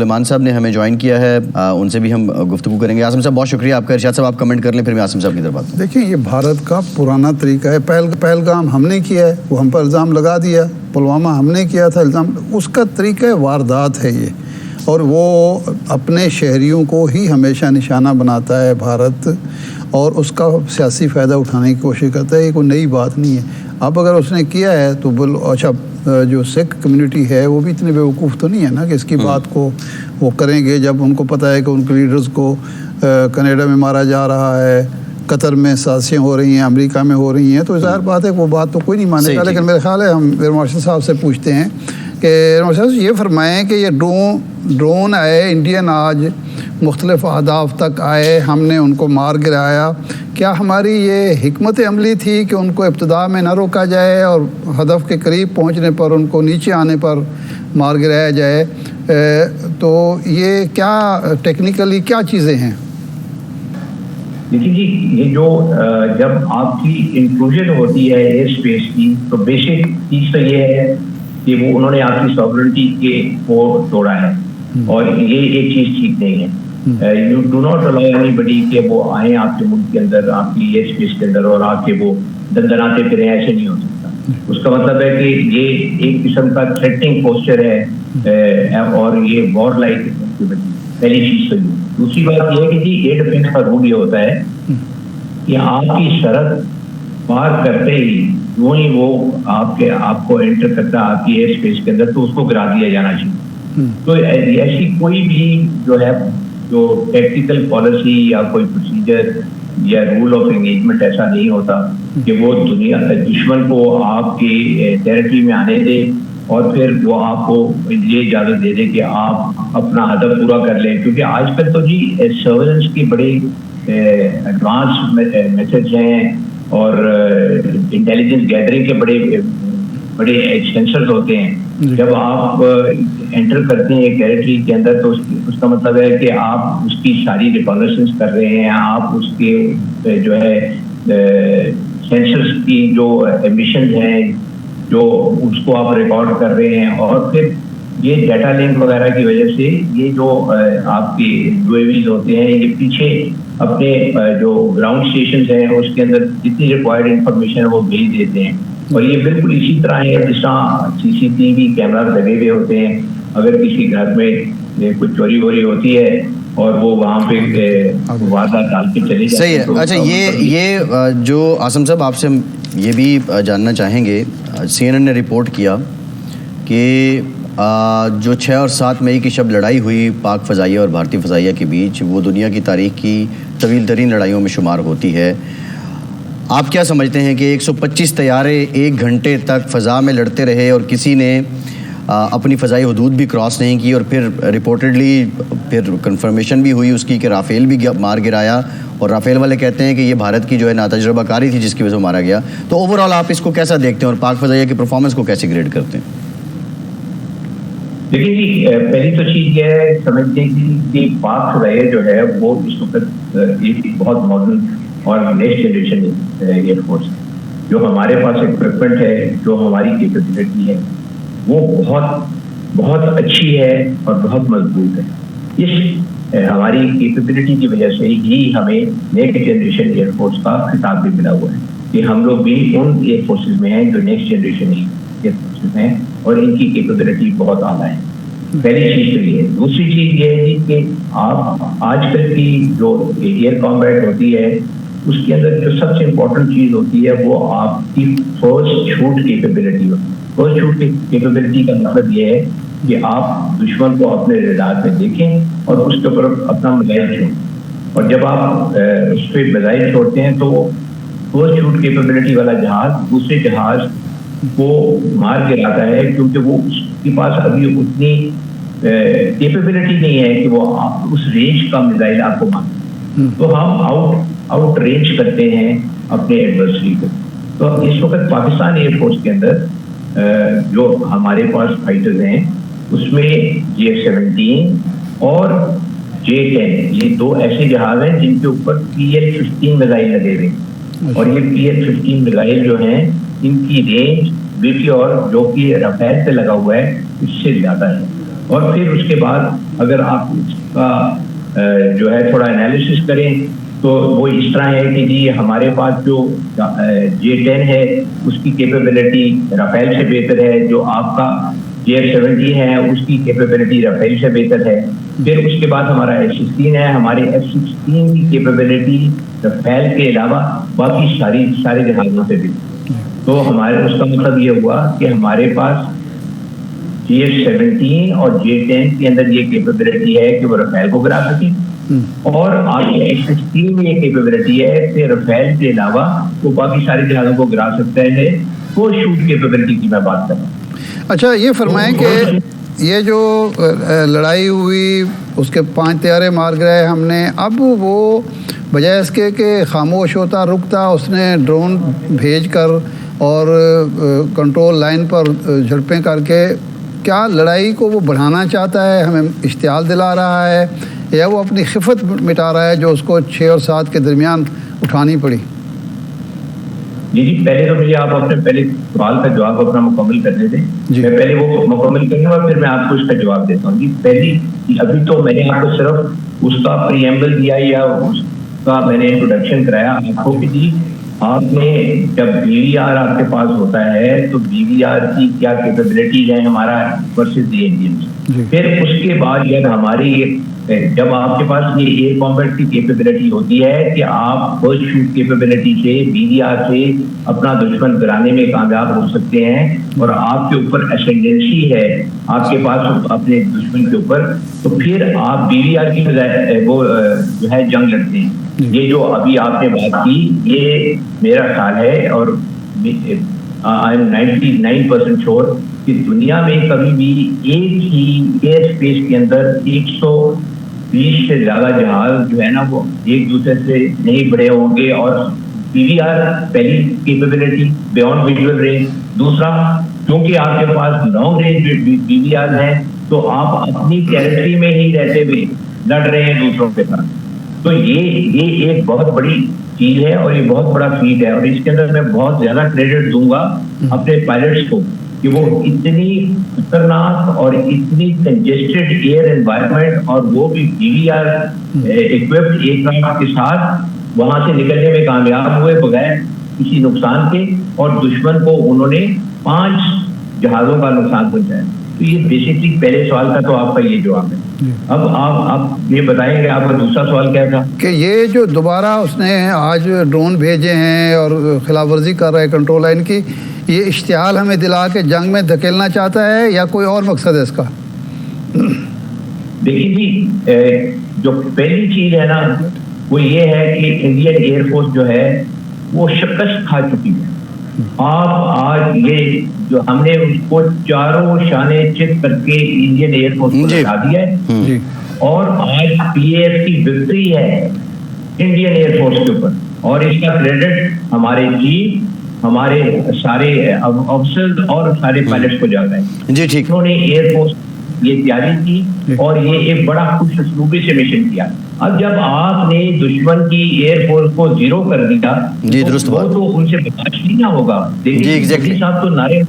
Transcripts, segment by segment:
سلیمان صاحب نے ہمیں جوائن کیا ہے، ان سے بھی ہم گفتگو کریں گے۔ عاصم صاحب بہت شکریہ آپ کا۔ ارشاد صاحب آپ کمنٹ کر لیں، پھر میں عاصم صاحب کی طرف آتا ہوں۔ دیکھیں یہ بھارت کا پرانا طریقہ ہے، پہلگام ہم نے کیا ہے، وہ ہم پر الزام لگا دیا، پلوامہ ہم نے کیا تھا الزام، اس کا طریقہ واردات ہے یہ، اور وہ اپنے شہریوں کو ہی ہمیشہ نشانہ بناتا ہے بھارت، اور اس کا سیاسی فائدہ اٹھانے کی کوشش کرتا ہے۔ یہ کوئی نئی بات نہیں ہے۔ اب اگر اس نے کیا ہے تو اچھا جو سکھ کمیونٹی ہے وہ بھی اتنے بیوقوف تو نہیں ہے نا کہ اس کی بات کو وہ کریں گے، جب ان کو پتہ ہے کہ ان کے لیڈرز کو کینیڈا میں مارا جا رہا ہے، قطر میں سازشیں ہو رہی ہیں، امریکہ میں ہو رہی ہیں، تو ظاہر بات ہے وہ بات تو کوئی نہیں مانے گا۔ لیکن میرے خیال ہے ہم مارشل صاحب سے پوچھتے ہیں کہ مارشل صاحب یہ فرمائیں کہ یہ ڈرون آئے انڈین، آج مختلف اہداف تک آئے، ہم نے ان کو مار گرایا، کیا ہماری یہ حکمت عملی تھی کہ ان کو ابتدا میں نہ روکا جائے اور ہدف کے قریب پہنچنے پر ان کو نیچے آنے پر مار گرایا جائے؟ تو یہ کیا ٹیکنیکلی کیا چیزیں ہیں؟ دیکھیے جی، یہ جو جب آپ کی انکلوژن ہوتی ہے ایئر اسپیس کی، تو بیسک چیز تو یہ ہے کہ وہ انہوں نے آپ کی ساورنٹی کے کو توڑا ہے، اور یہ ایک چیز ٹھیک نہیں ہے۔ You do not allow anybody کہ وہ آئیں آپ کے ملک کے اندر، آپ کی ایئر اسپیس کے اندر، اور آ کے وہ دندناتے پھریں، ایسے نہیں ہو سکتا۔ اس کا مطلب ہے کہ یہ ایک قسم کا تھریٹنگ پوسچر ہے، اور یہ وار لائک پہلی چیز تو۔ دوسری بات یہ ہے کہ جی ایئر ڈیفینس کا رول یہ ہوتا ہے کہ آپ کی سرحد پار کرتے ہی جو ہی وہ آپ کو انٹر کرتا ہے آپ کی ایئر اسپیس کے اندر، تو اس کو گرا دیا جانا چاہیے۔ تو ایسی کوئی بھی جو ہے جو ٹیکٹیکل پالیسی یا کوئی پروسیجر یا رول آف انگیجمنٹ ایسا نہیں ہوتا کہ وہ دشمن کو آپ کی ٹیریٹری میں آنے دے اور پھر وہ آپ کو یہ اجازت دے دے کہ آپ اپنا ہدف پورا کر لیں۔ کیونکہ آج کل تو جی سرویلنس کی بڑے ایڈوانس میتھڈز ہیں، اور انٹیلیجنس گیدرنگ کے بڑے سینسرز ہوتے ہیں۔ جب آپ انٹر کرتے ہیں ایک ٹیریٹری کے اندر، تو اس کا مطلب ہے کہ آپ اس کی ساری ریکانیسنس کر رہے ہیں، آپ اس کے جو ہے سینسرز کی جو ایمیشنز ہیں جو اس کو آپ ریکارڈ کر رہے ہیں، اور پھر یہ ڈیٹا لنک وغیرہ کی وجہ سے یہ جو آپ کے یو اے ویز ہوتے ہیں، یہ پیچھے اپنے جو گراؤنڈ اسٹیشنز ہیں اس کے اندر جتنی ریکوائرڈ انفارمیشن ہے وہ بھیج دیتے ہیں۔ اور یہ بالکل اسی طرح ہے جس طرح CCTV کیمراز لگے ہوئے ہوتے ہیں۔ اگر کسی گھر میں کچھ چوری ووری ہوتی ہے اور وہ وہاں پہ واردات ڈال کے چلے جاتے ہیں۔ صحیح ہے۔ اچھا یہ جو عاصم صاحب آپ سے یہ بھی جاننا چاہیں گے، CNN نے رپورٹ کیا کہ جو 6 اور 7 مئی کی شب لڑائی ہوئی پاک فضائیہ اور بھارتی فضائیہ کے بیچ، وہ دنیا کی تاریخ کی طویل ترین لڑائیوں میں شمار ہوتی ہے۔ آپ کیا سمجھتے ہیں کہ 125 طیارے 1 گھنٹے تک فضا میں لڑتے رہے اور کسی نے اپنی فضائی حدود بھی کراس نہیں کی، اور پھر رپورٹڈلی پھر کنفرمیشن بھی ہوئی اس کی کہ رافیل بھی مار گرایا، اور رافیل والے کہتے ہیں کہ یہ بھارت کی جو ہے ناتجربہ کاری تھی جس کی وجہ سے مارا گیا۔ تو اوورآل آپ اس کو کیسا دیکھتے ہیں اور پاک فضائیہ کی پرفارمنس کو کیسے گریڈ کرتے ہیں؟ دیکھیے جی، پہلی تو چیز یہ ہے سمجھتے ہیں کہ پاک فضائیہ جو ہے وہ اس وقت ایک بہت ماڈرن اور نیکسٹ جنریشن ایئر فورس، جو ہمارے پاس اکوپمنٹ ہے، جو ہماری کیپیبلٹی ہے، وہ بہت اچھی ہے اور بہت مضبوط ہے۔ اس ہماری کیپیبلٹی کی وجہ سے ہی ہمیں نیکسٹ جنریشن ایئر فورس کا خطاب بھی ملا ہوا ہے کہ ہم لوگ بھی ان ایئر فورسز میں ہیں جو نیکسٹ جنریشن ایئر فورسز ہیں، اور ان کی کیپیبلٹی بہت اعلیٰ ہے۔ پہلی چیز تو یہ ہے۔ دوسری چیز یہ ہے کہ آپ آج کل کی جو ایئر کامبیٹ ہوتی ہے اس کے اندر جو سب سے امپورٹنٹ چیز ہوتی ہے وہ آپ کی فرسٹ شوٹ کیپیبلٹی ہوتی ہے۔ فرسٹ شوٹ کیپیبلٹی کا مطلب یہ ہے کہ آپ دشمن کو اپنے ریڈار پہ دیکھیں اور اس کے اوپر اپنا میزائل چھوڑیں، اور جب آپ اس پہ میزائل چھوڑتے ہیں تو فرسٹ شوٹ کیپیبلٹی والا جہاز دوسرے جہاز کو مار گراتا ہے، کیونکہ وہ اس کے پاس ابھی اتنی کیپیبلٹی نہیں ہے کہ وہ اس رینج کا میزائل آپ کو مارے۔ تو ہم آؤٹ رینج کرتے ہیں اپنے ایڈورسری کو۔ تو اس وقت پاکستان ایئر فورس کے اندر جو ہمارے پاس فائٹرز ہیں اس میں JF-17 اور J-10 یہ 2 ایسے جہاز ہیں جن کے اوپر PL-15 میزائل لگے ہوئے ہیں، اور یہ PL-15 میزائل جو ہیں ان کی رینج BT اور جو کہ رافیل پہ لگا ہوا ہے اس سے زیادہ ہے۔ اور پھر اس کے بعد اگر آپ اس کا جو ہے تھوڑا انالیسس کریں تو وہ اس طرح ہے کہ جی ہمارے پاس جو J-10 ہے اس کی کیپیبلٹی رافیل سے بہتر ہے، جو آپ کا JF-17 ہے اس کی کیپیبلٹی رافیل سے بہتر ہے، پھر اس کے بعد ہمارا F-16 ہے، ہمارے F-16 کی کیپیبلٹی رافیل کے علاوہ باقی سارے جہازوں سے بھی. تو ہمارے اس کا مطلب یہ ہوا کہ ہمارے پاس JF-17 اور J-10 کے اندر یہ کیپیبلٹی ہے کہ وہ رافیل کو گرا سکے، اور آگے F-16 میں یہ کیپیبلٹی ہے کہ رافیل کے علاوہ وہ باقی سارے جہازوں کو گرا سکتا ہے. وہ شوٹ کیپیبلٹی کی میں بات کر رہا ہوں. اچھا یہ فرمائیں کہ یہ جو لڑائی ہوئی اس کے 5 طیارے مار گئے ہم نے، اب وہ بجائے اس کے کہ خاموش ہوتا رکتا، اس نے ڈرون بھیج کر اور کنٹرول لائن پر جھڑپیں کر کے کیا لڑائی کو وہ بڑھانا چاہتا ہے، ہمیں اشتعال دلا رہا ہے، یا وہ اپنی خفت مٹا رہا ہے جو اس کو 6 اور 7 کے درمیان اٹھانی پڑی؟ جی پہلے تو مجھے آپ اپنے پہلے سوال کا جواب اپنا مکمل کرنے دیں. میں پہلے وہ مکمل کروں گا پھر میں آپ کو اس کا جواب دیتا ہوں. جی پہلی ابھی تو میں نے آپ کو صرف اس کا پریمبل دیا یا اس کا میں نے انٹروڈکشن کرایا آپ کو کہ جی آپ نے جب BVR آپ کے پاس ہوتا ہے تو BVR کی کیا کیپیبلٹیز ہیں ہمارا ورسز دی انجن. پھر اس کے بعد جب آپ کے پاس یہ ایئر کمبیٹ کی کیپیبلٹی ہوتی ہے کہ آپ فرسٹ شوٹ کیپیبلٹی سے BVR سے اپنا دشمن گرانے میں کامیاب ہو سکتے ہیں، اور آپ کے اوپر اسینڈنسی ہے آپ کے پاس اپنے دشمن کے اوپر، تو پھر آپ BVR کی وہ جو ہے جنگ لڑتے ہیں. یہ جو ابھی آپ نے بات کی یہ میرا خیال ہے اور آئی ایم 99% شور کہ دنیا میں کبھی بھی ایک ہی ایئر اسپیس کے اندر 120 سے زیادہ جہاز جو ہے نا وہ ایک دوسرے سے نہیں بڑے ہوں گے. اور BVR پہلی کیپیبلٹی بیونڈ ویژول رینج، دوسرا کیونکہ آپ کے پاس لانگ رینج BVR ہیں تو آپ اپنی ٹیریٹری میں ہی رہتے ہوئے لڑ رہے ہیں دوسروں کے ساتھ. تو یہ ایک بہت بڑی چیز ہے اور یہ بہت بڑا فیٹ ہے، اور اس کے اندر میں بہت زیادہ کریڈٹ دوں گا اپنے پائلٹس کو کہ وہ اتنی خطرناک اور اتنی کنجسٹڈ ایئر انوائرمنٹ اور وہ بھی BVR اکوپڈ ایئر کرافٹ کے ساتھ وہاں سے نکلنے میں کامیاب ہوئے بغیر کسی نقصان کے، اور دشمن کو انہوں نے 5 جہازوں کا نقصان پہنچایا. تو یہ بیسکلی پہلے سوال کا تو آپ کا یہ جواب ہے. اب آپ یہ بتائیں گے آپ کا دوسرا سوال کیا تھا؟ کہ یہ جو دوبارہ اس نے آج ڈرون بھیجے ہیں اور خلاف ورزی کر رہا ہے کنٹرول لائن کی، یہ اشتعال ہمیں دلا کے جنگ میں دھکیلنا چاہتا ہے یا کوئی اور مقصد ہے اس کا؟ دیکھیے جی جو پہلی چیز ہے نا وہ یہ ہے کہ انڈین ایئر فورس جو ہے وہ شکست کھا چکی ہے. آپ آج یہ جو ہم نے اس کو چاروں شانے چت کر کے انڈین ایئر فورس کو بتا دیا ہے، اور آج PAF کی وکٹری ہے انڈین ایئر فورس کے اوپر، اور اس کا کریڈٹ ہمارے چیف، ہمارے سارے آفیسرز اور سارے پائلٹس کو جاتا ہے. جی ٹھیک. انہوں نے ایئر فورس یہ تیاری کی اور یہ ایک بڑا خوش اسلوبی سے مشن کیا. اب جب آپ نے دشمن کی ایئر فورس کو زیرو کر دیا جی درست بات، تو ان سے برداشت نہیں نہ ہوگا. جی ایگزیکٹلی صاحب تو نعرے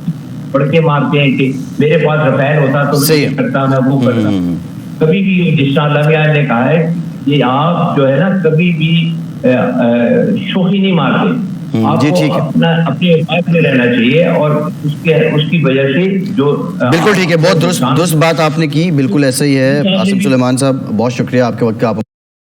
پڑھ کے مارتے ہیں کہ میرے پاس رافیل ہوتا تو میں کرتا، میں وہ کرتا. کبھی بھی جس طرح اللہ میاں نے کہا ہے یہ آپ جو ہے نا کبھی بھی شوخی نہیں مارتے، آپ کو اپنے اوقات میں رہنا چاہیے، اور اس کی وجہ سے جو بالکل ٹھیک ہے. بہت درست بات آپ نے کی، بالکل ایسا ہی ہے. عاصم سلیمان صاحب بہت شکریہ آپ کے وقت کا. آپ